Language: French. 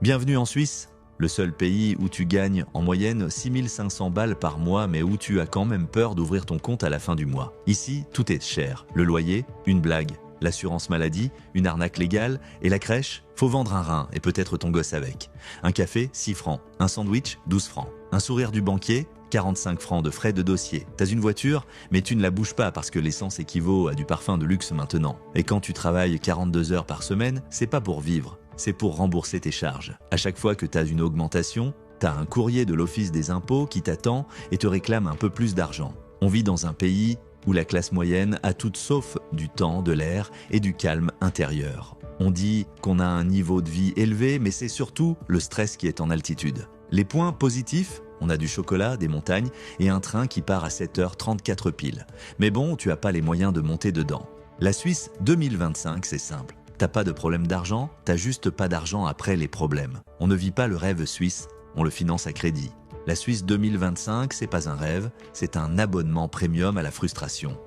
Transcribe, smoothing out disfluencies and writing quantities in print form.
Bienvenue en Suisse, le seul pays où tu gagnes en moyenne 6500 balles par mois mais où tu as quand même peur d'ouvrir ton compte à la fin du mois. Ici, tout est cher. Le loyer, une blague. L'assurance maladie, une arnaque légale. Et la crèche, faut vendre un rein et peut-être ton gosse avec. Un café, 6 francs. Un sandwich, 12 francs. Un sourire du banquier, 45 francs de frais de dossier. T'as une voiture, mais tu ne la bouges pas parce que l'essence équivaut à du parfum de luxe maintenant. Et quand tu travailles 42 heures par semaine, c'est pas pour vivre, c'est pour rembourser tes charges. À chaque fois que t'as une augmentation, t'as un courrier de l'Office des impôts qui t'attend et te réclame un peu plus d'argent. On vit dans un pays où la classe moyenne a tout sauf du temps, de l'air et du calme intérieur. On dit qu'on a un niveau de vie élevé, mais c'est surtout le stress qui est en altitude. Les points positifs, on a du chocolat, des montagnes et un train qui part à 7h34 pile. Mais bon, tu n'as pas les moyens de monter dedans. La Suisse 2025, c'est simple. T'as pas de problème d'argent, t'as juste pas d'argent après les problèmes. On ne vit pas le rêve suisse, on le finance à crédit. La Suisse 2025, c'est pas un rêve, c'est un abonnement premium à la frustration.